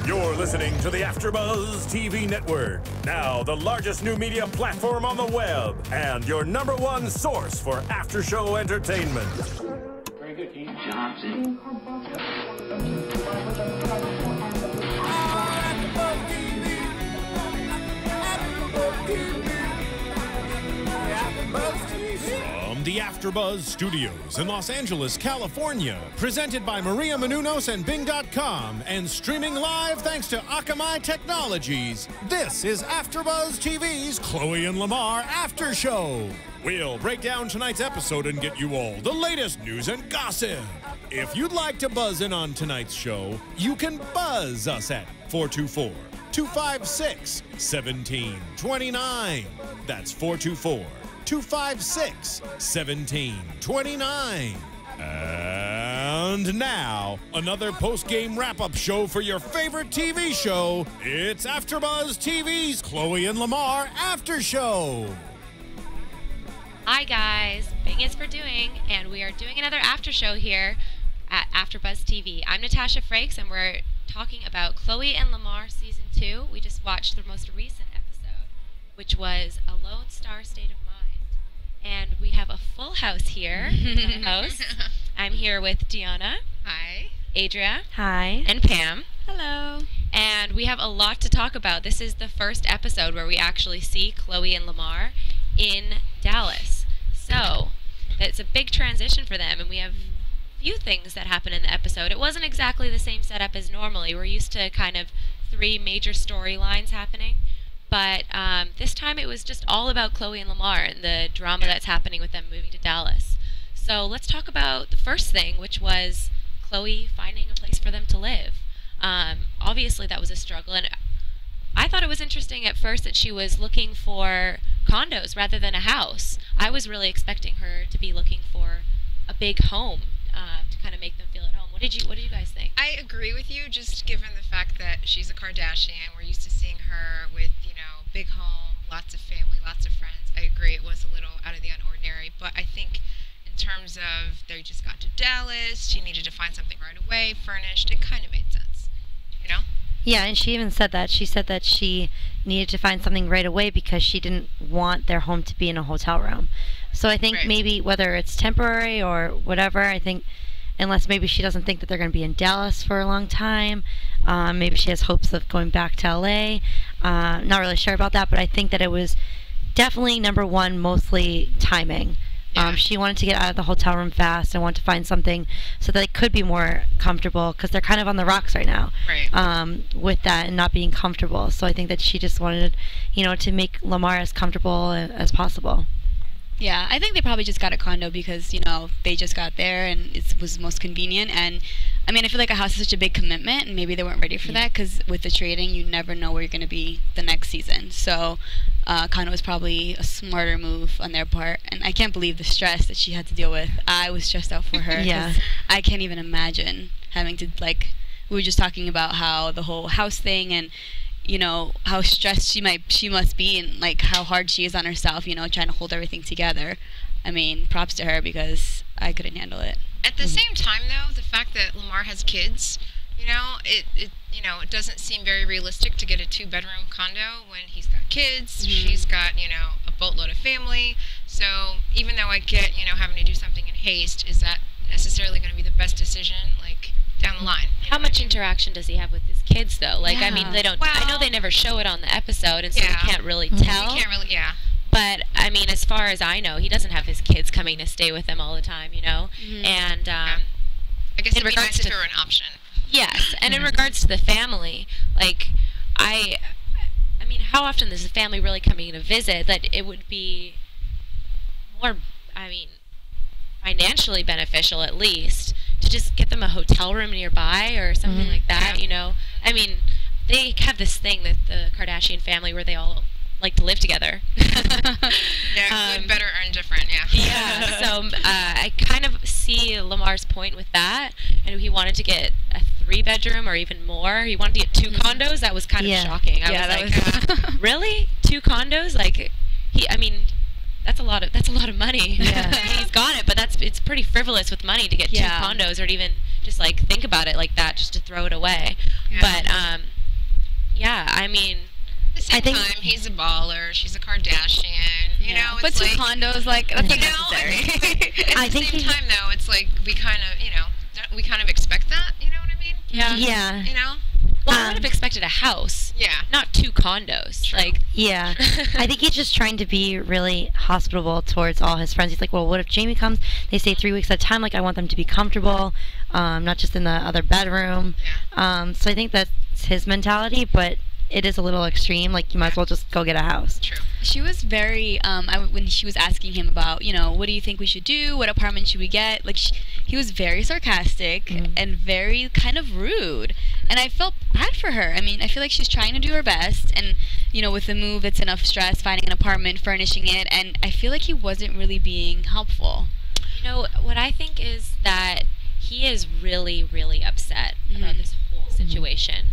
You're listening to the AfterBuzz TV network. Now, the largest new media platform on the web and your #1 source for after-show entertainment. Very good, Team Johnson. From the AfterBuzz Studios in Los Angeles, California, presented by Maria Menounos and Bing.com, and streaming live thanks to Akamai Technologies, this is AfterBuzz TV's Khloe and Lamar After Show. We'll break down tonight's episode and get you all the latest news and gossip. If you'd like to buzz in on tonight's show, you can buzz us at 424-256-1729. That's 424-256-1729. And now, another post-game wrap-up show for your favorite TV show. It's AfterBuzz TV's Khloe and Lamar After Show. Hi guys, Bing is for doing, and we are doing another after show here at AfterBuzz TV. I'm Natasha Frakes, and we're talking about Khloe and Lamar Season 2. We just watched the most recent episode, which was A Lone Star State of Mind. And we have a full house here. I'm here with Diona. Hi. Adria. Hi. And Pam. Hello. And we have a lot to talk about. This is the first episode where we actually see Khloe and Lamar in Dallas. So, it's a big transition for them, and we have a few things that happen in the episode. It wasn't exactly the same setup as normally. We're used to kind of 3 major storylines happening. But this time it was just all about Khloe and Lamar and the drama that's happening with them moving to Dallas. So let's talk about the first thing, which was Khloe finding a place for them to live. Obviously that was a struggle, and I thought it was interesting at first that she was looking for condos rather than a house. I was really expecting her to be looking for a big home to kind of make them feel at home. What did you guys think? I agree with you, just given the fact that she's a Kardashian. We're used to seeing her with, big home, lots of family, lots of friends. I agree, it was a little out of the ordinary, but I think in terms of they just got to Dallas, she needed to find something right away, furnished, it kind of made sense, Yeah, and she even said that. She said that she needed to find something right away because she didn't want their home to be in a hotel room. So I think maybe whether it's temporary or whatever, I think unless maybe she doesn't think that they're going to be in Dallas for a long time, maybe she has hopes of going back to LA. Not really sure about that, but I think that it was definitely #1, mostly timing. She wanted to get out of the hotel room fast and wanted to find something so that they could be more comfortable, because they're kind of on the rocks right now with that and not being comfortable. So I think that she just wanted, to make Lamar as comfortable as possible. Yeah, I think they probably just got a condo because, they just got there and it was most convenient. And, I feel like a house is such a big commitment, and maybe they weren't ready for that because with the trading, you never know where you're going to be the next season. So, condo was probably a smarter move on their part. And I can't believe the stress that she had to deal with. I was stressed out for her. Yeah. I can't even imagine having to, we were just talking about how the whole house thing and, how stressed she must be, and how hard she is on herself, trying to hold everything together. Props to her because I couldn't handle it. At the same time, though, the fact that Lamar has kids, it doesn't seem very realistic to get a 2-bedroom condo when he's got kids. She's got, a boatload of family. So even though I get, having to do something in haste, is that necessarily going to be the best decision, down the line? How much interaction does he have with his kids, though? They don't. Well, I know they never show it on the episode, and so you can't really tell. You can't really, But as far as I know, he doesn't have his kids coming to stay with him all the time, And I guess it'd be nice if there were an option. Yes, and in regards to the family, how often is the family really coming to visit that it would be more, financially beneficial at least to just get them a hotel room nearby or something like that, They have this thing that the Kardashian family where they all like to live together. Good, better, earn different, Yeah, so I kind of see Lamar's point with that, and he wanted to get a 3-bedroom or even more. He wanted to get 2 condos. That was kind of shocking. I was really? 2 condos? That's a lot of money. Yeah. He's got it, but it's pretty frivolous with money to get 2 condos or to even just think about it like that, just to throw it away. Yeah. But Yeah, I mean, At the same time, he's a baller. She's a Kardashian. You know, but it's two like, condos, like, that's you know, unnecessary. at the same time, though, it's like we kind of expect that. You know what I mean? Yeah. You know. Well, I would have expected a house. Yeah. Not 2 condos. True. Like. Yeah. I think he's just trying to be really hospitable towards all his friends. He's like, well, what if Jamie comes? They stay 3 weeks at a time. Like, I want them to be comfortable, not just in the other bedroom. Yeah. So I think that's his mentality, but it is a little extreme. Like, you might as well just go get a house. True. She was very, when she was asking him about, what do you think we should do? What apartment should we get? Like, he was very sarcastic and very kind of rude. And I felt bad for her. I mean, I feel like she's trying to do her best. And, with the move, it's enough stress finding an apartment, furnishing it. And I feel like he wasn't really being helpful. What I think is that he is really, really upset about this whole situation.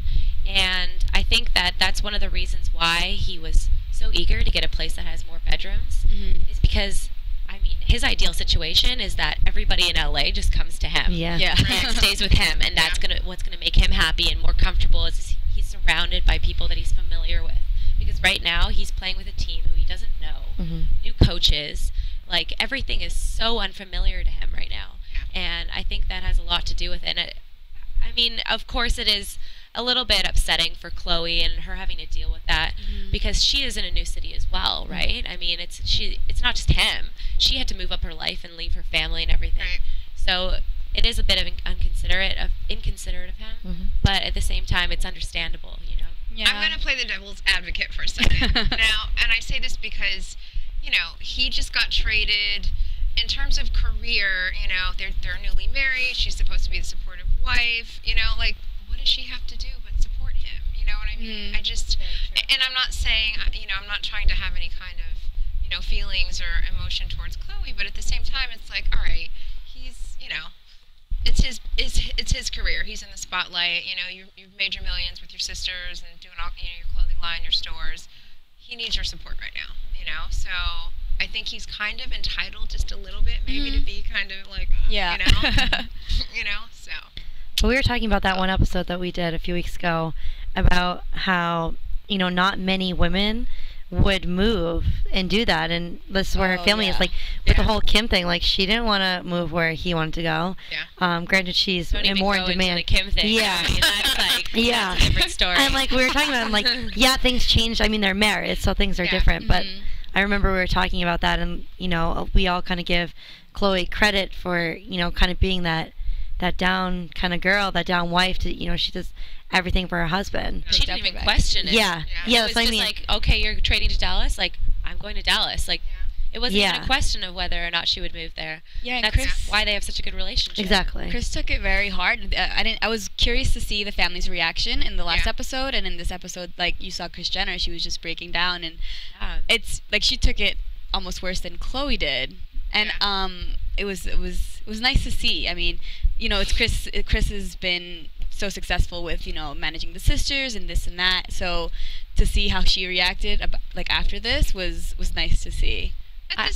And I think that that's one of the reasons why he was so eager to get a place that has more bedrooms is because, I mean, his ideal situation is that everybody in LA just comes to him. Yeah. And stays with him, and that's what's gonna make him happy and more comfortable is he's surrounded by people that he's familiar with. Because right now he's playing with a team who he doesn't know, new coaches, like everything is so unfamiliar to him right now. And I think that has a lot to do with it. I mean, of course it is a little bit upsetting for Khloe and her having to deal with that because she is in a new city as well, right? I mean, it's not just him. She had to move up her life and leave her family and everything. Right. So it is a bit of inconsiderate of him, but at the same time, it's understandable, Yeah. I'm going to play the devil's advocate for a second now, and I say this because, he just got traded. In terms of career, they're newly married. She's supposed to be the supportive wife. Like, what does she have to do but support him? You know what I mean? I just, and I'm not saying, I'm not trying to have any kind of, feelings or emotion towards Khloe, but at the same time, it's like, all right, he's, it's his career. He's in the spotlight. You've made your millions with your sisters and doing all, your clothing line, your stores. He needs your support right now. So I think he's kind of entitled just a little bit, maybe to be kind of like, so. Well, we were talking about that one episode that we did a few weeks ago about how, not many women would move and do that, and this is where her family is, like, with the whole Kim thing, like, she didn't want to move where he wanted to go. Granted, she's more in demand. The Kim thing. Yeah. I mean, that's that's a different story. And, like, we were talking about, like, yeah, things changed. I mean, they're married, so things are different, but I remember we were talking about that, and, we all kind of give Khloe credit for, kind of being that down kind of girl, that down wife to, she does everything for her husband. She didn't even question it. Yeah, it was just like, okay, you're trading to Dallas, like, I'm going to Dallas. Like, it wasn't even a question of whether or not she would move there. Yeah, that's why they have such a good relationship. Exactly. Chris took it very hard. I was curious to see the family's reaction in the last episode, and in this episode, like, you saw Kris Jenner, she was just breaking down, and it's like she took it almost worse than Khloe did. And it was nice to see. I mean, it's Chris has been so successful with, managing the sisters and this and that. So to see how she reacted after this was nice to see. I'm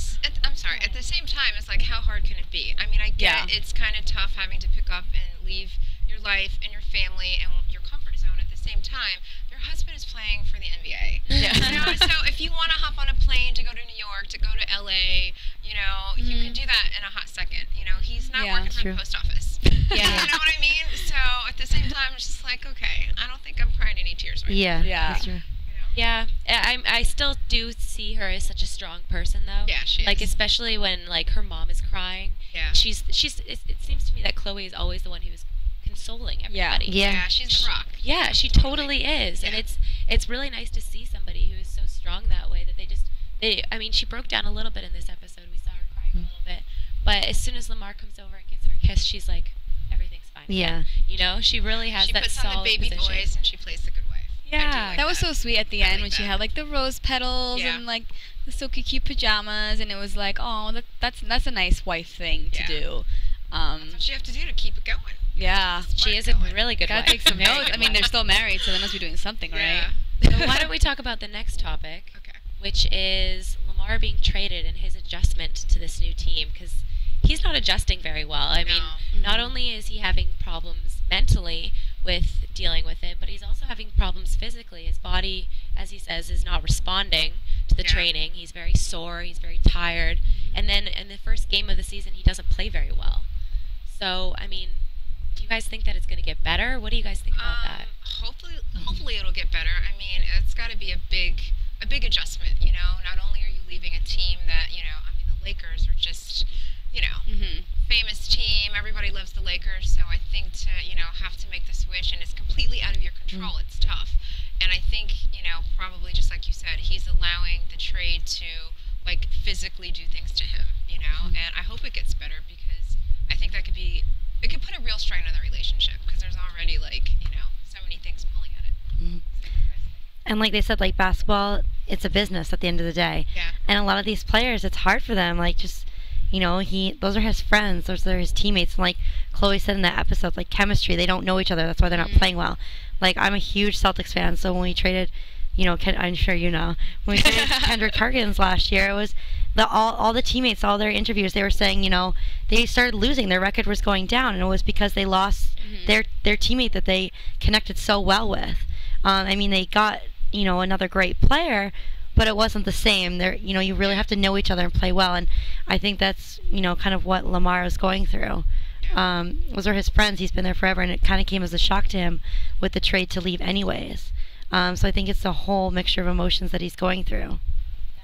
sorry. At the same time, it's like, how hard can it be? I mean, I get it's kind of tough having to pick up and leave your life and your family and your comfort zone at the same time. Your husband is playing for the NBA. So if you want to hop on a plane to go to New York, to go to LA, you can do that in a hot second. He's not working for the post office. You know what I mean? So at the same time, it's just like, okay, I don't think I'm crying any tears right now. That's true. Yeah, I still do see her as such a strong person, though. Yeah, she is. Like, especially when, like, her mom is crying. Yeah. It seems to me that Khloe is always the one who's consoling everybody. Yeah, she's the rock. Yeah, she totally is. And it's really nice to see somebody who is so strong that way that I mean, she broke down a little bit in this episode. We saw her crying a little bit. But as soon as Lamar comes over and gives her a kiss, she's like, everything's fine. Yeah. She really has that solid She puts on the baby position. voice and she plays the good wife. Yeah. That was so sweet at the end when she had, like, the rose petals and, like, the silky cute pajamas, and it was like, oh, that's a nice wife thing to do. That's what you have to do to keep it going. Yeah. She is a really good wife. Gotta take some notes. I mean, they're still married, so they must be doing something, right? So why don't we talk about the next topic, which is Lamar being traded and his adjustment to this new team, because he's not adjusting very well. I mean, not only is he having problems mentally with dealing with it, but he's also having problems physically. His body, as he says, is not responding to the training. He's very sore. He's very tired. And then in the first game of the season, he doesn't play very well. So, I mean, do you guys think that it's going to get better? What do you guys think about that? Hopefully it'll get better. I mean, it's got to be a big adjustment, you know. Not only are you leaving a team that, you know, I mean, the Lakers are just, you know, famous team. Everybody loves the Lakers. So I think to, you know, have to make the switch, and it's completely out of your control. It's tough. And I think, you know, probably just like you said, he's allowing the trade to, like, physically do things to him, you know. And I hope it gets better, because I think that it could put a real strain on the relationship, because there's already, like, you know, so many things pulling at it. And like they said, like, basketball, it's a business at the end of the day. Yeah. And a lot of these players, it's hard for them. Like, just, you know, those are his friends. Those are his teammates. And like Khloe said in that episode, like, chemistry, they don't know each other. That's why they're not playing well. Like, I'm a huge Celtics fan, so when we traded, you know, I'm sure you know, when we traded Kendrick Perkins last year, it was all the teammates, all their interviews, they were saying, you know, they started losing. Their record was going down, and it was because they lost their teammate that they connected so well with. I mean, they got, you know, another great player, but it wasn't the same. You know, you really have to know each other and play well, and I think that's, you know, kind of what Lamar is going through. Those are his friends. He's been there forever, and it kind of came as a shock to him with the trade to leave anyways. So I think it's the whole mixture of emotions that he's going through.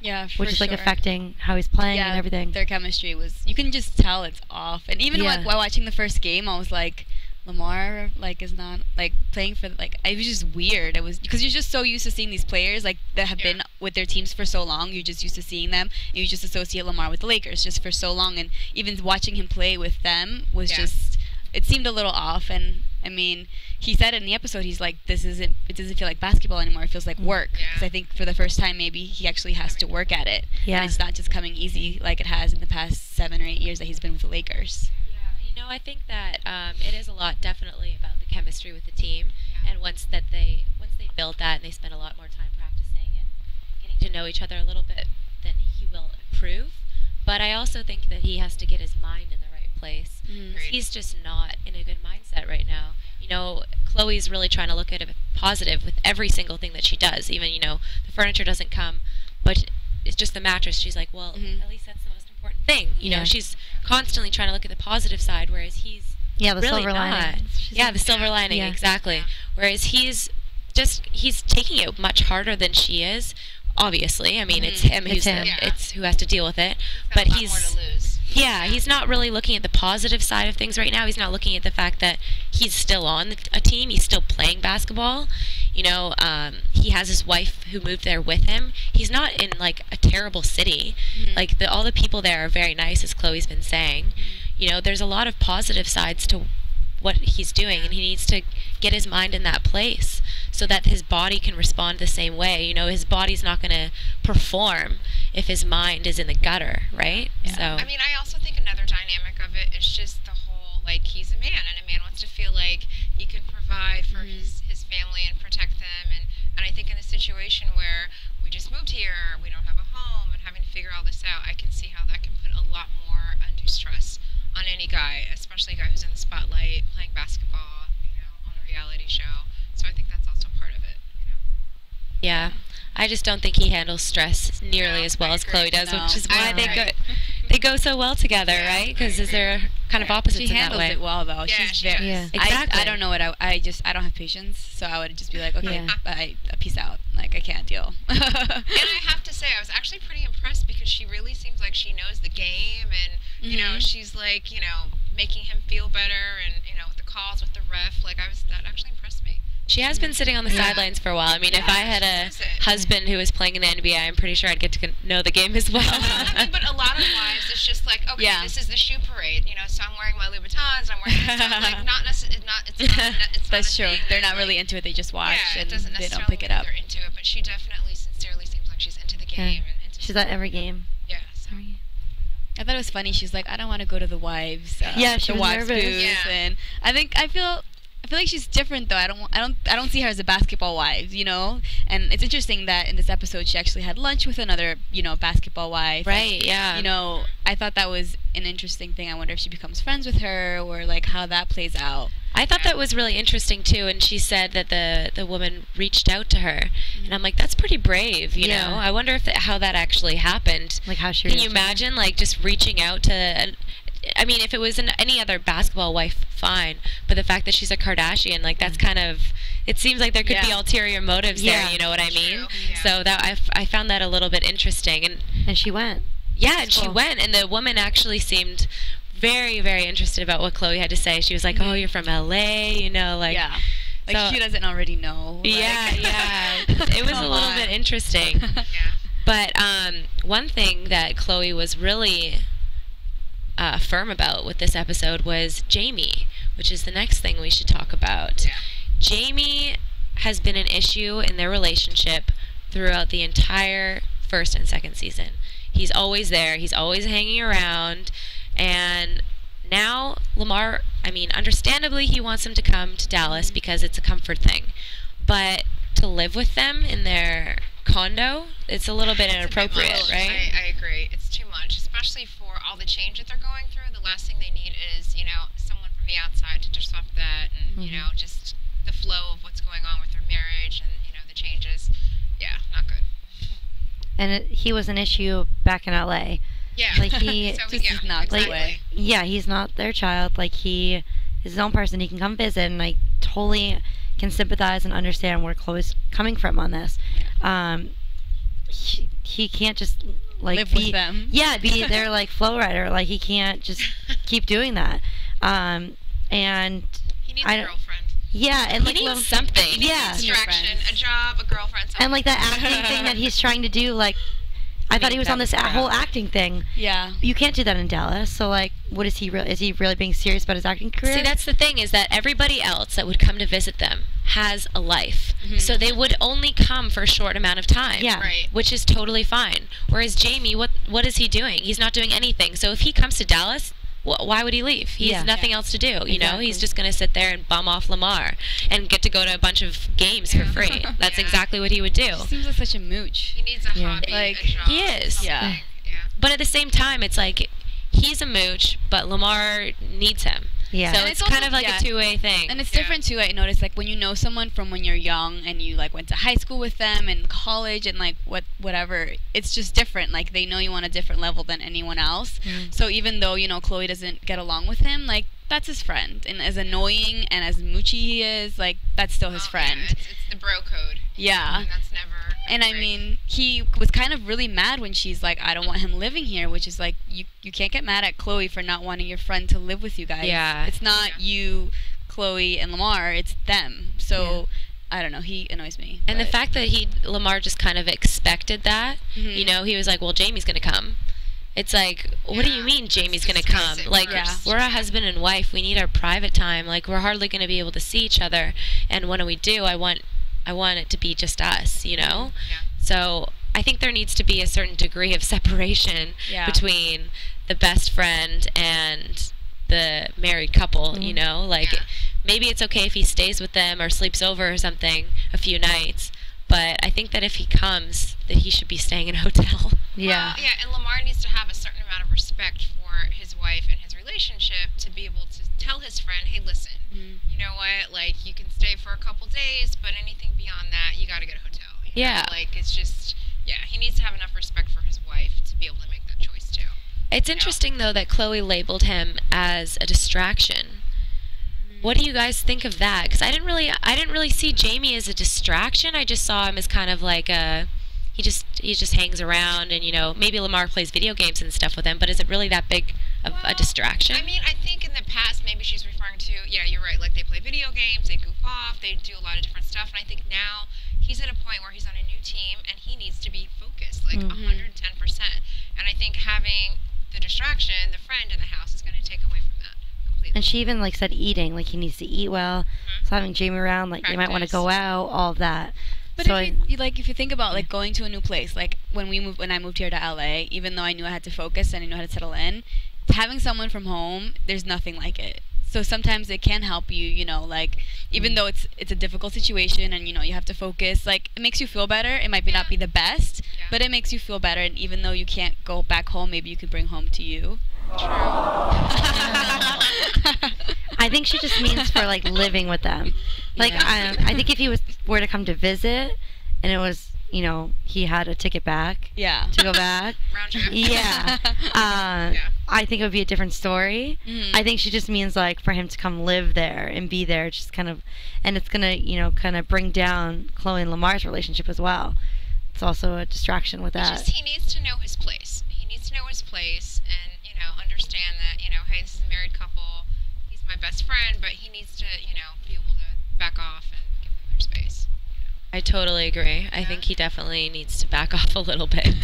Yeah, which is like affecting how he's playing and everything. Their chemistry you can just tell it's off. And even like while watching the first game, I was like, Lamar like is not like playing for like, it was just weird. It was because you're just so used to seeing these players like that have been with their teams for so long. You're just used to seeing them, and you just associate Lamar with the Lakers just for so long. And even watching him play with them was just, it seemed a little off. And I mean, he said in the episode, he's like, it doesn't feel like basketball anymore. It feels like work. Because I think for the first time, maybe he actually has to work at it. Yeah. And it's not just coming easy like it has in the past 7 or 8 years that he's been with the Lakers. Yeah, you know, I think that it is a lot definitely about the chemistry with the team. And once they build that and they spend a lot more time practicing and getting to know each other a little bit, then he will improve. But I also think that he has to get his mind in the right place. He's just not in a good mindset right now. You know, Khloe's really trying to look at it positive with every single thing that she does. Even, you know, the furniture doesn't come, but it's just the mattress. She's like, well, at least that's the most important thing. You know, she's constantly trying to look at the positive side, whereas he's the really silver lining. The silver lining, exactly. Whereas he's taking it much harder than she is. Obviously, I mean, it's him it's who has to deal with it. But he's more to lose. He's not really looking at the positive side of things right now. He's not looking at the fact that he's still on a team. He's still playing basketball. You know, he has his wife who moved there with him. He's not in like a terrible city. Like all the people there are very nice, as Khloe's been saying. You know, there's a lot of positive sides to what he's doing, and he needs to get his mind in that place so that his body can respond the same way. You know, his body's not going to perform if his mind is in the gutter, right? So I mean, I also think another dynamic of it is just the whole, like, he's a man, and a man wants to feel like he can provide for his family and protect them, and I think in a situation where we just moved here, we don't have a home, and having to figure all this out, I can see how that can put a lot more undue stress on any guy, especially a guy who's in the spotlight playing basketball, you know, on a reality show. So I think that's also part of it, you know. Yeah. I just don't think he handles stress nearly as well as Khloe does, which is why they go so well together, right? Because they're kind of opposites in that way. She handles it well, though. She's very, exactly. I don't know what I don't have patience, so I would just be like, okay, peace out. Like, I can't deal. And I have to say, I was actually pretty impressed because she really seems like she knows the game, and you know, she's like, you know, making him feel better, and you know, with the calls with the ref, like that actually impressed me. She has been sitting on the sidelines for a while. I mean, if I had a husband who was playing in the NBA, I'm pretty sure I'd get to know the game as well. I mean, but a lot of wives, it's just like, okay, this is the shoe parade, you know, so I'm wearing my Louboutins, I'm wearing this stuff, like, not necessarily, it's That's not true. They're not really into it, they just watch, and they don't pick it up. They're into it, but she definitely, sincerely seems like she's into the game. And into she's at every game. Yeah, so. I thought it was funny, she's like, I don't want to go to the wives, she the was wives' nervous. booth, and I feel feel like she's different though. I don't see her as a basketball wife, you know. And it's interesting that in this episode she actually had lunch with another, you know, basketball wife. Right. Yeah. You know, I thought that was an interesting thing. I wonder if she becomes friends with her or like how that plays out. I thought that was really interesting too, and she said that the woman reached out to her, and I'm like, that's pretty brave, you know. I wonder if how that actually happened. Like how she. Can you imagine like just reaching out to? I mean, if it was any other basketball wife, fine, but the fact that she's a Kardashian, like that's kind of. It seems like there could be ulterior motives there. You know what I mean? Yeah. So that I found that a little bit interesting, and she went. Yeah, and she went, and the woman actually seemed very, very interested about what Khloe had to say. She was like, "Oh, you're from LA," you know, like. Yeah. Like so, she doesn't already know. Like. Yeah. It was a little bit interesting. But one thing that Khloe was really firm about with this episode was Jamie, which is the next thing we should talk about. Yeah. Jamie has been an issue in their relationship throughout the entire first and second season. He's always there. He's always hanging around. And now Lamar, I mean, understandably, he wants him to come to Dallas because it's a comfort thing. But to live with them in their condo, it's a little bit inappropriate, right? I agree. It's too much, especially for all the change that they're going through. The last thing they need is, you know, someone from the outside to disrupt that and, you know, just the flow of what's going on with their marriage and, you know, the changes. Yeah, not good. And he was an issue back in LA. Yeah. Like he he's not like, he's not their child. Like he is his own person. He can come visit, and I totally can sympathize and understand where Khloe's coming from on this. He can't just like live with them. Yeah, be their like flow rider. Like he can't just keep doing that. And he needs a girlfriend. Yeah, and he needs something. He needs a distraction, a job, a girlfriend, something. And like that acting thing that he's trying to do, like I thought he was on this whole acting thing. Yeah. You can't do that in Dallas. So like, what is he really? Is he really being serious about his acting career? See, that's the thing, is that everybody else that would come to visit them has a life. So they would only come for a short amount of time. Yeah. Right. Which is totally fine. Whereas Jamie, what is he doing? He's not doing anything. So if he comes to Dallas, why would he leave? He has nothing else to do. You know, he's just going to sit there and bum off Lamar and get to go to a bunch of games for free. That's exactly what he would do. He seems like such a mooch. He needs a hobby, like a job. He is. Yeah. But at the same time, it's like he's a mooch, but Lamar needs him. Yeah. So And it's it's kind also- of like a two-way thing. And it's different too. I noticed, like when you know someone from when you're young and you like went to high school with them and college and like whatever, it's just different. Like they know you on a different level than anyone else. So even though, you know, Khloe doesn't get along with him, like that's his friend. And as annoying and as moochy he is, like that's still his friend. Yeah, it's the bro code. Yeah. And that's never. And I mean, he was kind of really mad when she's like, I don't want him living here, which is like, you can't get mad at Khloe for not wanting your friend to live with you guys. Yeah. It's not you, Khloe, and Lamar, it's them. So, I don't know, he annoys me. And the fact that Lamar just kind of expected that, you know, he was like, well, Jamie's going to come. It's like, what do you mean Jamie's going to come? Like, we're a husband and wife. We need our private time. Like, we're hardly going to be able to see each other. And when we do, I want it to be just us, you know? Yeah. So I think there needs to be a certain degree of separation between the best friend and the married couple, you know? Like, maybe it's okay if he stays with them or sleeps over or something a few nights. But I think that if he comes, that he should be staying in a hotel. Well, and Lamar needs to have a certain amount of respect for his wife and his relationship to be able to tell his friend, hey, listen, you know what, like, you can stay for a couple days, but anything beyond that, you got to get a hotel. You know? Like, it's just, he needs to have enough respect for his wife to be able to make that choice, too. It's interesting, though, that Khloe labeled him as a distraction. What do you guys think of that? Because I didn't really see Jamie as a distraction. I just saw him as kind of like he just hangs around, and you know, maybe Lamar plays video games and stuff with him. But is it really that big of a distraction? I mean, I think in the past maybe she's referring to, you're right. Like they play video games, they goof off, they do a lot of different stuff. And I think now he's at a point where he's on a new team and he needs to be focused, like 110%. And I think having the distraction, the friend in the house, is going to take away from that. And she even like said eating, like he needs to eat well. So having Jamie around, like you might want to go out, all of that. But so if you think about like going to a new place, like when I moved here to LA, even though I knew I had to focus and I knew how to settle in, having someone from home, there's nothing like it. So sometimes it can help you, you know, like even though it's a difficult situation and, you know, you have to focus, like it makes you feel better. It might not be the best, but it makes you feel better. And even though you can't go back home, maybe you could bring home to you. True. I think she just means for like living with them. Like I think if he were to come to visit and it was, you know, he had a ticket back to go back. Round trip. I think it would be a different story. I think she just means like for him to come live there and be there, just kind of, and it's gonna, you know, kind of bring down Khloe and Lamar's relationship as well. It's also a distraction with that. He needs to know his place. He needs to know his place and, you know, understand that, you know, hey, this is a married couple. He's my best friend, but he needs to, you know, be able to back off and give them their space. I totally agree. I think he definitely needs to back off a little bit.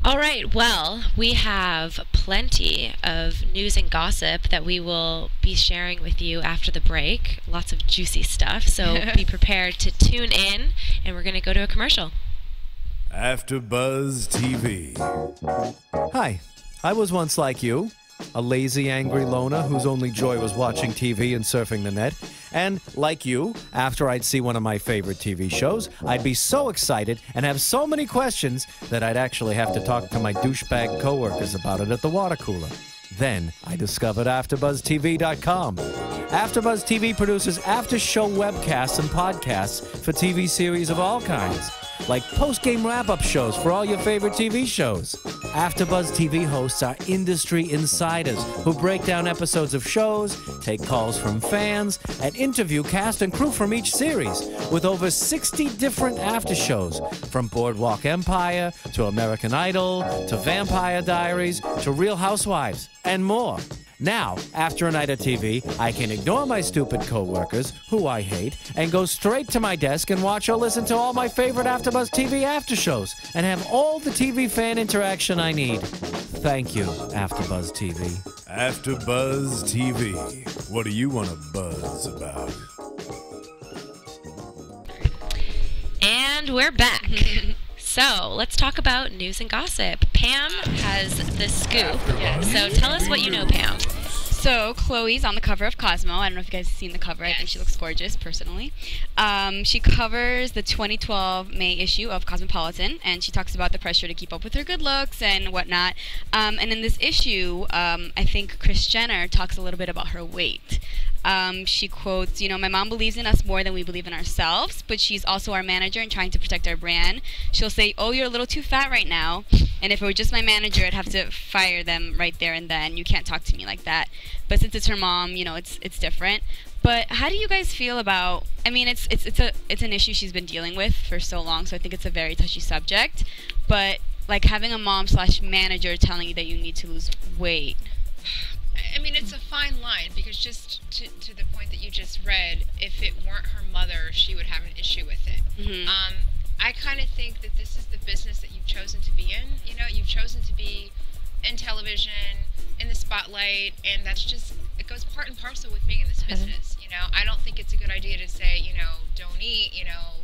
All right, well, we have plenty of news and gossip that we will be sharing with you after the break. Lots of juicy stuff, so be prepared to tune in, and we're going to go to a commercial. AfterBuzz TV. Hi, I was once like you, a lazy, angry loner whose only joy was watching TV and surfing the net. And, like you, after I'd see one of my favorite TV shows, I'd be so excited and have so many questions that I'd actually have to talk to my douchebag coworkers about it at the water cooler. Then I discovered AfterBuzzTV.com. AfterBuzz TV produces after-show webcasts and podcasts for TV series of all kinds, like post-game wrap-up shows for all your favorite TV shows. AfterBuzz TV hosts are industry insiders who break down episodes of shows, take calls from fans, and interview cast and crew from each series, with over 60 different after-shows, from Boardwalk Empire to American Idol to Vampire Diaries to Real Housewives, and more. Now, after a night of TV, I can ignore my stupid coworkers, who I hate, and go straight to my desk and watch or listen to all my favorite AfterBuzz TV after shows, and have all the TV fan interaction I need. Thank you, AfterBuzz TV. AfterBuzz TV. What do you want to buzz about? And we're back. So let's talk about news and gossip. Pam has the scoop. So tell us what you know, Pam. So Khloe's on the cover of Cosmo. I don't know if you guys have seen the cover. I think she looks gorgeous, personally. She covers the 2012 May issue of Cosmopolitan, and she talks about the pressure to keep up with her good looks and whatnot. And in this issue, I think Kris Jenner talks a little bit about her weight. She quotes, you know, my mom believes in us more than we believe in ourselves, but she's also our manager and trying to protect our brand. She'll say, oh, you're a little too fat right now. And if it were just my manager, I'd have to fire them right there and then. You can't talk to me like that. But since it's her mom, you know, it's different. But how do you guys feel about, I mean, it's an issue she's been dealing with for so long, so I think it's a very touchy subject. But like having a mom/manager telling you that you need to lose weight. I mean, it's a fine line, because just to the point that you just read, if it weren't her mother, she would have an issue with it. I kind of think that this is the business that you've chosen to be in. You know, you've chosen to be in television, in the spotlight, and that's just, it goes part and parcel with being in this business. You know, I don't think it's a good idea to say, you know, don't eat, you know,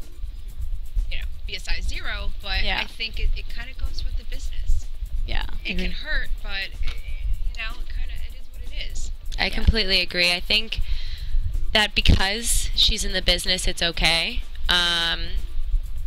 be a size 0, but I think it kind of goes with the business. Yeah. It can hurt, but, you know, it is what it is. I completely agree. I think that because she's in the business, it's okay.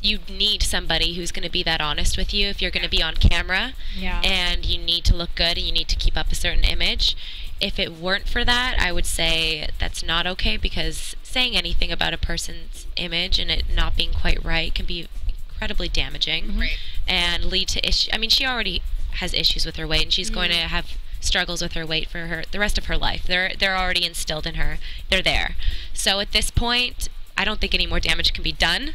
You need somebody who's going to be that honest with you if you're going to be on camera. And you need to look good and you need to keep up a certain image. If it weren't for that, I would say that's not okay, because saying anything about a person's image and it not being quite right can be incredibly damaging and lead to issues. I mean, she already has issues with her weight, and she's going to have struggles with her weight for the rest of her life. They're already instilled in her. They're there. So at this point, I don't think any more damage can be done.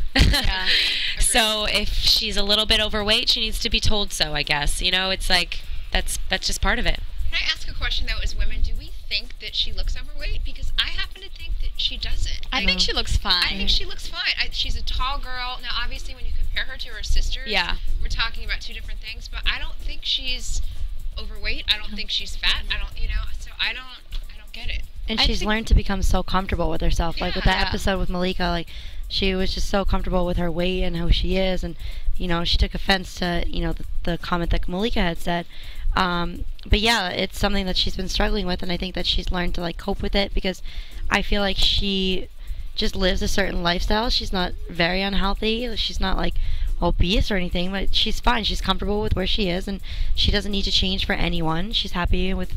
So if she's a little bit overweight, she needs to be told so, I guess. You know, it's like that's just part of it. Can I ask a question, though, as women? Do we think that she looks overweight? Because I happen to think that she doesn't. I think she looks fine. I think she looks fine. She's a tall girl. Now, obviously, when you compare her to her sisters, we're talking about two different things. But I don't think she's overweight. I don't think she's fat. I don't, you know, so I don't get it. And she's learned to become so comfortable with herself. Like with that episode with Malika, like she was just so comfortable with her weight and who she is. And, you know, she took offense to, you know, the comment that Malika had said. But yeah, it's something that she's been struggling with, and I think that she's learned to like cope with it, because I feel like she just lives a certain lifestyle. She's not very unhealthy. She's not like obese or anything, but she's fine. She's comfortable with where she is, and she doesn't need to change for anyone. She's happy with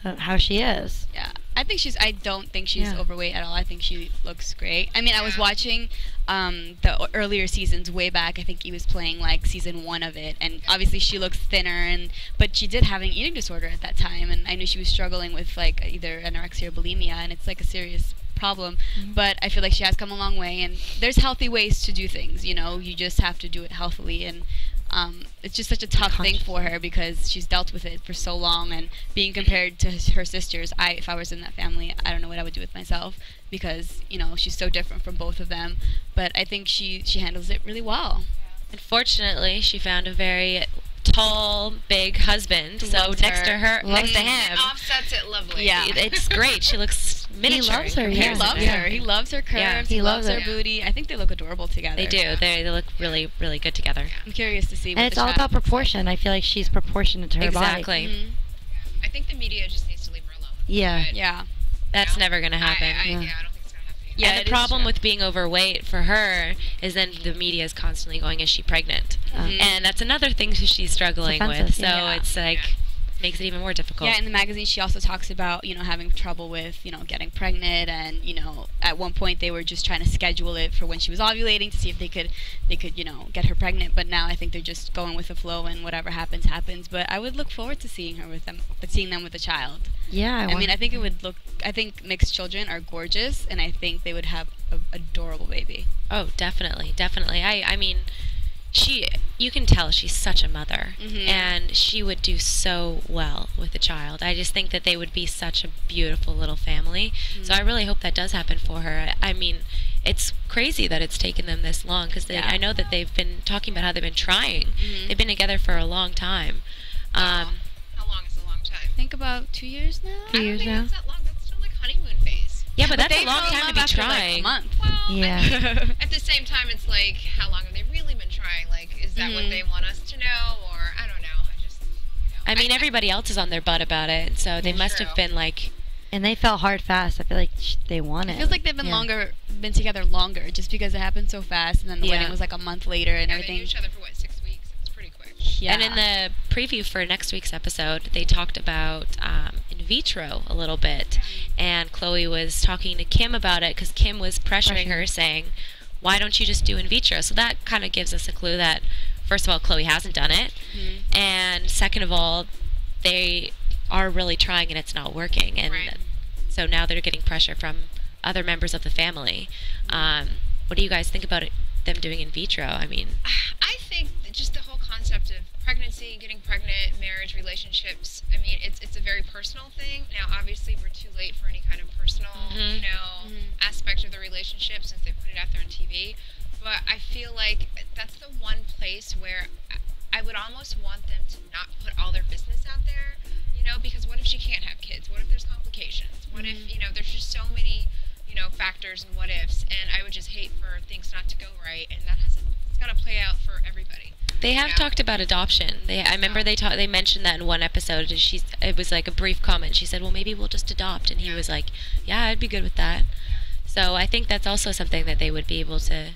how she is. Yeah, I don't think she's overweight at all. I think she looks great. I mean, I was watching the earlier seasons way back. I think he was playing like season 1 of it, and obviously she looks thinner, but she did have an eating disorder at that time, and I knew she was struggling with like either anorexia or bulimia, and it's like a serious problem. But I feel like she has come a long way, and there's healthy ways to do things. You know, you just have to do it healthily, and it's just such a tough thing for her because she's dealt with it for so long, and being compared to her sisters, if I was in that family, I don't know what I would do with myself, because you know she's so different from both of them. But I think she handles it really well. Unfortunately, she found a very tall, big husband. So next to him, it offsets it lovely. Yeah, it's great. She looks miniature. He loves her. He loves her. He loves her curves. Yeah. He loves her booty. I think they look adorable together. They do. They look really, really good together. I'm curious to see. And it's all about proportion. I feel like she's proportionate to her body. Exactly. I think the media just needs to leave her alone. Yeah. Yeah. That's never going to happen. I don't think it's going to happen. Yeah, and the problem with being overweight for her is then the media is constantly going, is she pregnant? And that's another thing she's struggling with. So it's like, makes it even more difficult. Yeah, in the magazine she also talks about, you know, having trouble with, you know, getting pregnant, and, you know, at one point they were just trying to schedule it for when she was ovulating to see if they could, you know, get her pregnant, but now I think they're just going with the flow, and whatever happens, happens. But I would look forward to seeing them with a child. Yeah, I think mixed children are gorgeous, and I think they would have an adorable baby. Oh, definitely. I mean, you can tell she's such a mother, and she would do so well with a child. I just think that they would be such a beautiful little family. So I really hope that does happen for her. I mean, it's crazy that it's taken them this long, because I know that they've been talking about how they've been trying. They've been together for a long time. How long is a long time? I think about 2 years now. 2 years now. That's that long. That's still like honeymoon phase. Yeah, but that's a long time to be trying. Like a month. Well, Yeah. at the same time, it's like, how long have they really been trying? Like, is that what they want us to know? Or, I don't know. I mean, everybody else is on their butt about it, so they must have been like... And they fell hard fast. I feel like they want it. It feels like they've been together longer, just because it happened so fast, and then the wedding was like a month later, and everything. They knew each other for, 6 weeks? It's pretty quick. Yeah. And in the preview for next week's episode, they talked about in vitro a little bit, and Khloe was talking to Kim about it, because Kim was pressuring her, saying, why don't you just do in vitro? So that kind of gives us a clue that, first of all, Khloe hasn't done it, and second of all, they are really trying and it's not working, and so now they're getting pressure from other members of the family. What do you guys think about them doing in vitro? I mean, I think that just the whole concept of pregnancy, getting pregnant, marriage, relationships, I mean, it's a very personal thing. Now, obviously, we're too late for any kind of personal, aspect of the relationship, since they put it out there on TV. But I feel like that's the one place where I would almost want them to not put all their business out there, because what if she can't have kids? What if there's complications? What if, there's just so many, factors and what ifs, and I would just hate for things not to go right, and it's got to play out for everybody. They have talked about adoption. I remember they mentioned that in one episode. It was like a brief comment. She said, well, maybe we'll just adopt, and he was like, yeah, I'd be good with that. So I think that's also something that they would be able to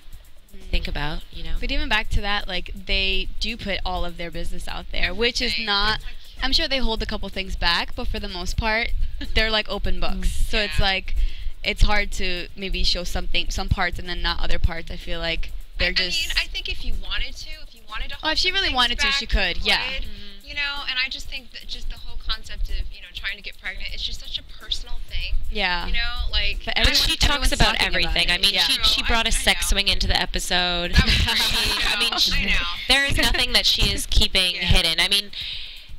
think about, But even back to that, like, they do put all of their business out there, which is not... I'm sure they hold a couple things back, but for the most part, they're like open books. So it's like, it's hard to maybe show some parts and then not other parts. I feel like they're just... I mean, I think if you wanted to hold if she really wanted to, she could, and I just think that just the whole concept of, trying to get pregnant, it's just such a personal thing. Yeah. But she talks about everything. I mean, she brought a sex swing into the episode. There is nothing that she is keeping hidden. I mean,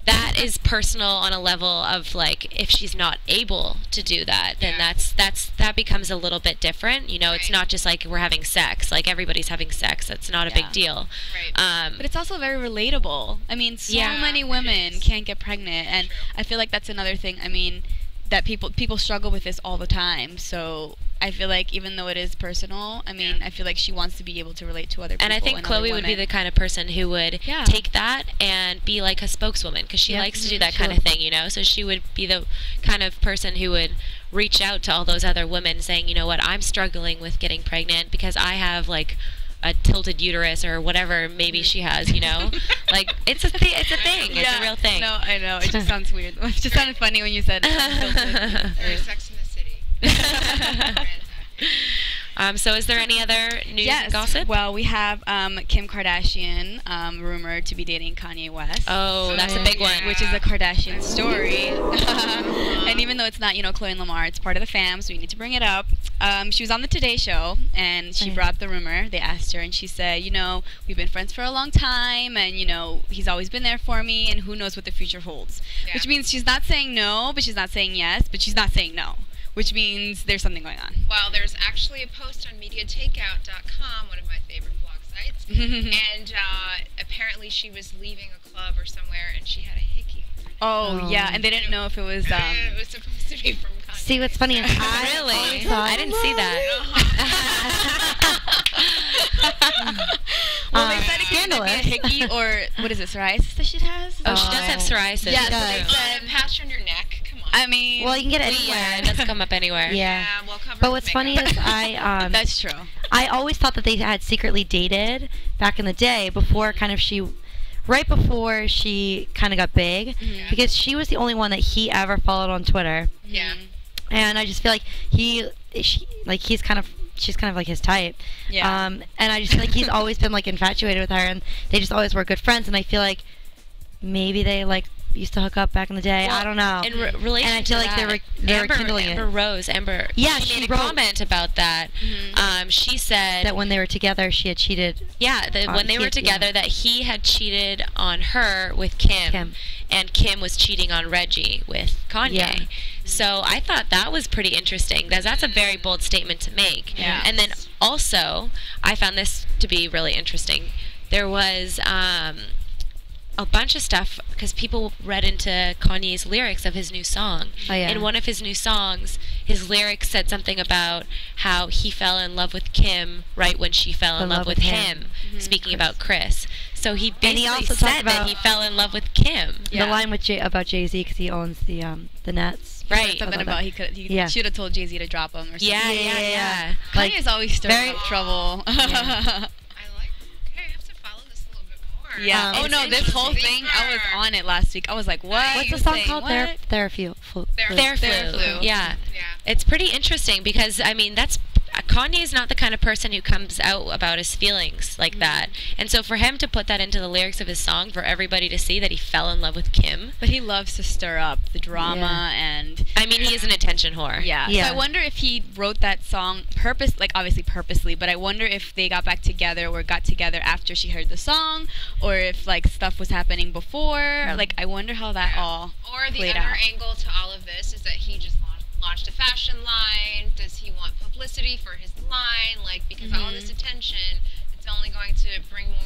that is personal on a level of, like, if she's not able to do that, then that becomes a little bit different. It's not just like we're having sex. Like, everybody's having sex. It's not a big deal. But it's also very relatable. I mean, so many women can't get pregnant, and I feel like that's another thing. I mean, that people struggle with this all the time. So I feel like even though it is personal, I mean, I feel like she wants to be able to relate to other people. And I think Khloe would be the kind of person who would take that and be like a spokeswoman, because she likes to do that kind of thing, you know? So she would be the kind of person who would reach out to all those other women saying, you know what, I'm struggling with getting pregnant because I have, like, a tilted uterus or whatever maybe she has, you know? Like, it's a thing. It's a real thing. No, I know. It just sounds weird. It just sounded funny when you said tilted. Or Sex in the City. So is there any other news and gossip? Well, we have Kim Kardashian rumored to be dating Kanye West. Oh, that's a big one. Which is a Kardashian story. And even though it's not, Khloe and Lamar, it's part of the fam, so we need to bring it up. She was on the Today Show, and she brought up the rumor. They asked her, and she said, we've been friends for a long time, and, he's always been there for me, and who knows what the future holds. Yeah. Which means she's not saying no, but she's not saying yes, but she's not saying no. Which means there's something going on. Well, there's actually a post on MediaTakeout.com, one of my favorite blog sites, and apparently she was leaving a club or somewhere, and she had a hickey. Oh, yeah, and they didn't know if it was... it was supposed to be from Kanye. See, what's funny is I didn't see that. Well, they said it could be a hickey or, what is it, psoriasis that she has? Oh, she does have psoriasis. Yeah, a patch on your neck. Come on. I mean... Well, you can get it anywhere. Yeah, it doesn't come up anywhere. Yeah. Well, but what's funny is That's true. I always thought that they had secretly dated back in the day before right before she kind of got big, because she was the only one that he ever followed on Twitter. Yeah. And I just feel like she's kind of like his type. Yeah. And I just feel like he's always been like infatuated with her, and they just always were good friends. And I feel like maybe they used to hook up back in the day. I don't know. In relation and I feel to like that, they were kindling Amber Rose. Yeah, she made a comment about that. She said that when they were together, she had cheated. Yeah, when they were together, that he had cheated on her with Kim, and Kim was cheating on Reggie with Kanye. Yeah. So I thought that was pretty interesting. That's a very bold statement to make. Yeah. And then also, I found this to be really interesting. There was a bunch of stuff, because people read into Kanye's lyrics of his new song. Oh, yeah. In one of his new songs, his lyrics said something about how he fell in love with Kim right when she fell in love with him, speaking about Chris. So he basically said that he fell in love with Kim. The line with about Jay-Z, because he owns the Nets. Right. Something about he should have told Jay-Z to drop him or something. Yeah. Kanye's always stirring up trouble. Yeah. This whole thing, I was on it last week. I was like, what? What's the song called? Theraflu. Yeah. It's pretty interesting because, I mean, Kanye's not the kind of person who comes out about his feelings like that. And so for him to put that into the lyrics of his song for everybody to see that he fell in love with Kim. But he loves to stir up the drama and... I mean, he is an attention whore. Yeah. So I wonder if he wrote that song obviously purposely, but I wonder if they got back together or got together after she heard the song, or if, stuff was happening before. I wonder how that all played out. Or the other angle to all of this is that he just launched a fashion line. Does he want publicity for his line? Because all this attention, it's only going to bring more,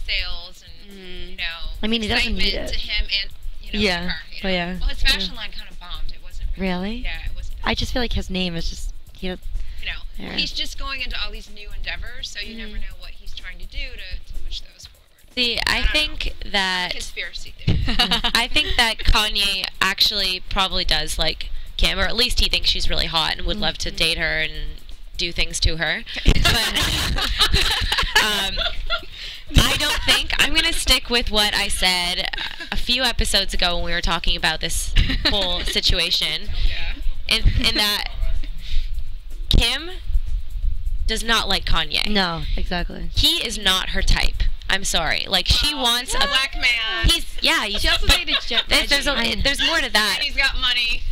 sales and, I mean, he doesn't need it. to him and, to her. Well, his fashion line kind of bombed. It wasn't really. Yeah, it wasn't. I just feel like his name is just, he's just going into all these new endeavors, so you never know what he's trying to do to push those forward. See, I think that... Conspiracy theory. I think that Kanye actually probably does like Kim, or at least he thinks she's really hot and would love to date her and do things to her. But I don't think... I'm going to stick with what I said a few episodes ago when we were talking about this whole situation. In that Kim does not like Kanye. No, exactly. He is not her type. I'm sorry. She wants a black man. She also dated there's more to that. And he's got money.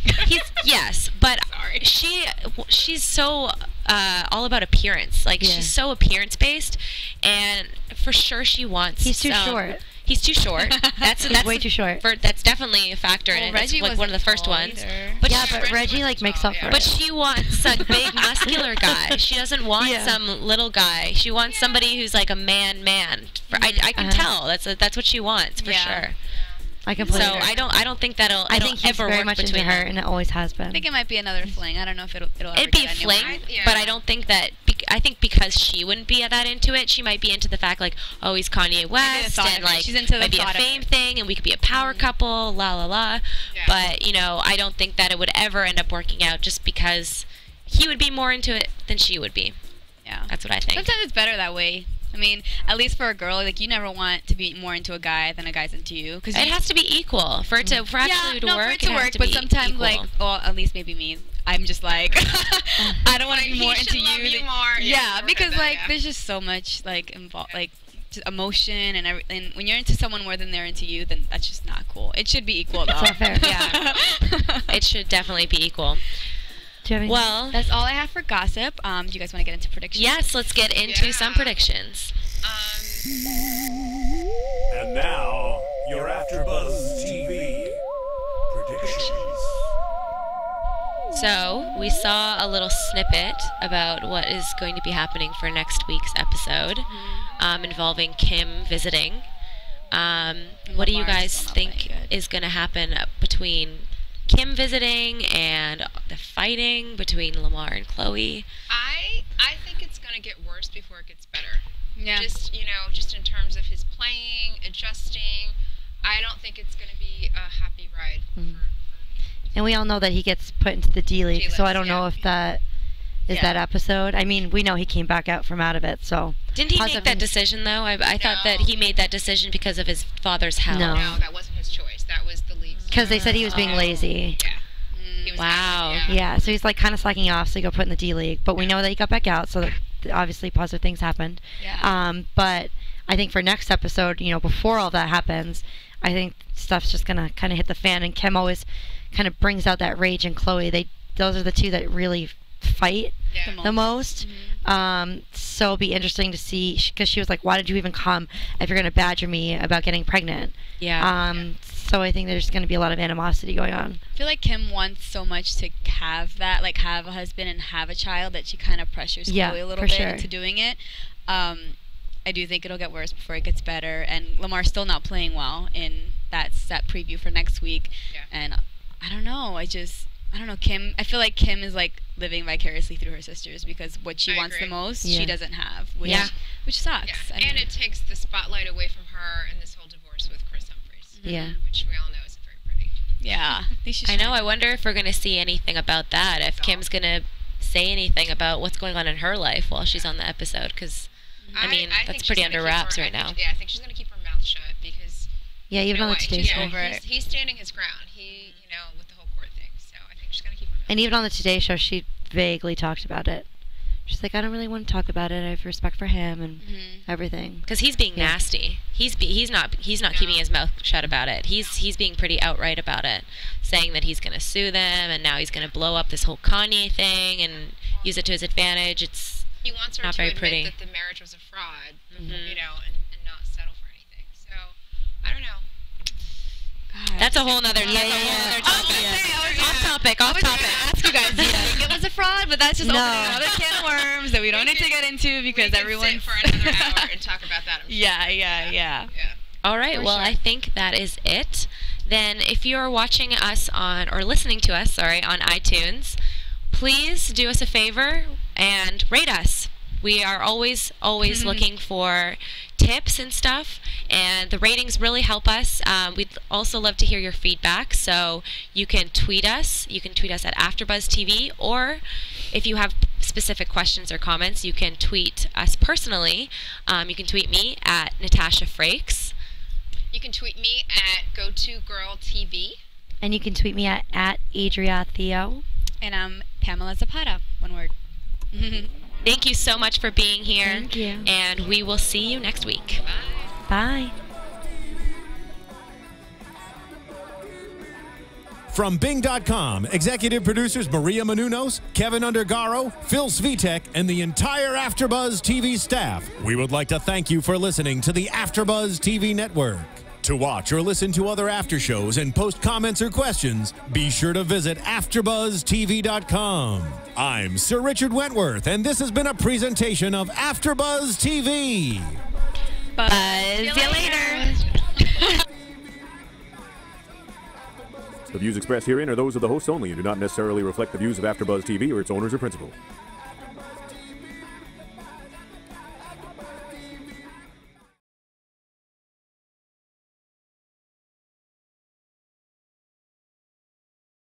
But she's so all about appearance. She's so appearance based, and for sure she wants. He's too short. He's too short. That's way too short. That's definitely a factor in it. Reggie was one of the first ones. But Reggie makes up for it. But she wants a big muscular guy. She doesn't want some little guy. She wants somebody who's like a man. I can tell. That's what she wants for sure. I completely So agree. I don't think that'll. I think he's ever very work much into between her, them. and it always has I been. think it might be another fling. I don't know if it'll ever It'd be get fling, anywhere. Yeah. but I don't think that. I think because she wouldn't be that into it, she might be into the fact like, oh, he's Kanye West, thought and of it. like She's into the might be a thought of fame it. thing, and we could be a power couple, la la la. Yeah. But I don't think that it would ever end up working out just because he would be more into it than she would be. Yeah. That's what I think. Sometimes it's better that way. I mean, at least for a girl, like you never want to be more into a guy than a guy's into you, because It has to be equal for it to for actually to work. for it to has work. to But be sometimes, equal. like, well, at least maybe me. I'm just like, I don't want to Like, be more he into should love you than- more. Yeah, Yeah, because that, like yeah. there's just so much like involved, like just emotion and everything. And when you're into someone more than they're into you, then that's just not cool. It should be equal though. It's not fair. Yeah. it should definitely be equal. Do you have any? Well, That's all I have for gossip. Do you guys want to get into predictions? yes, let's get into some Yeah. predictions. And now, your AfterBuzz TV predictions. So, we saw a little snippet about what is going to be happening for next week's episode, involving Kim visiting. What do you Lamar's guys still not think playing good. is going to happen between Kim visiting and the fighting between Lamar and Khloe? I think it's gonna get worse before it gets better. Yeah. Just just in terms of his playing, adjusting. I don't think it's gonna be a happy ride. And we all know that he gets put into the D League, so I don't know yeah. if that is Yeah. that episode. I mean, we know he came back out from out of it, so. Didn't he Positive make that things. decision, though? I thought that No. he made that decision because of his father's health. No. No, that wasn't his choice. That was the league's. Because they said he was being lazy. Yeah. He was Wow. Yeah, so he's like kind of slacking off, so he got put in the D League. But we know that he got back out, so that obviously positive things happened. Yeah. But I think for next episode, before all that happens, I think stuff's just gonna kind of hit the fan. And Kim always kind of brings out that rage in Khloe. Those are the two that really fight Yeah. the most. So it'll be interesting to see, because she was like, "Why did you even come if you're gonna badger me about getting pregnant?" Yeah. So I think there's gonna be a lot of animosity going on. I feel like Kim wants so much to have that, like have a husband and have a child, that she kind of pressures Yeah, Khloe a little for bit sure. into doing it. I do think it'll get worse before it gets better, and Lamar's still not playing well in that preview for next week. Yeah. And I don't know. I don't know. Kim. I feel like Kim is like living vicariously through her sisters, because what she I wants agree. the most, Yeah. she doesn't have, which Yeah. which sucks. Yeah. I mean, And it takes the spotlight away from her and this whole divorce with Chris Humphries. Yeah. Which we all know isn't very pretty. yeah. They should I know. shine. I wonder if we're going to see anything about that. If Kim's going to say anything about what's going on in her life while she's on the episode, because I mean, think that's she's pretty gonna under keep wraps her- right now. I think she's going to keep her mouth shut because. Yeah, even on the Today Show. He's standing his ground. With the whole court thing. So I think she's going to keep her mouth And even on the Today Show, she vaguely talked about it. She's like, I don't really want to talk about it. I have respect for him and everything. Because he's being Yeah. nasty. He's not keeping his mouth shut about it. He's being pretty outright about it, saying that he's going to sue them, and now he's going to blow up this whole Kanye thing and use it to his advantage. It's He wants her Not to very admit pretty. that the marriage was a fraud, Mhm. and not settle for anything. So, I don't know. God. that's a whole nother Yeah. Off topic. Ask you guys. Yeah, it was a fraud, but that's just No. opening another can of worms that we don't need to get into because We could everyone's. sit for another hour and talk about that. I'm sure. Yeah. Yeah. All right. For Well, sure. I think that is it. Then, if you're watching us or listening to us, on iTunes, please do us a favor and rate us. We are always looking for tips and stuff, and the ratings really help us. We'd also love to hear your feedback, so you can tweet us. You can tweet us at AfterBuzz TV, or if you have specific questions or comments, you can tweet us personally. You can tweet me at Natasha Frakes. You can tweet me at GoToGirlTV. And you can tweet me at Adria Theo. And I'm Pamela Zapata. One word. Thank you so much for being here. Thank you. And we will see you next week. Bye. From Bing.com, executive producers Maria Menounos, Kevin Undergaro, Phil Svitek, and the entire AfterBuzz TV staff, we would like to thank you for listening to the AfterBuzz TV network. To watch or listen to other after shows and post comments or questions, be sure to visit AfterBuzzTV.com. I'm Sir Richard Wentworth, and this has been a presentation of AfterBuzz TV. Buzz you later. The views expressed herein are those of the hosts only and do not necessarily reflect the views of AfterBuzz TV or its owners or principals.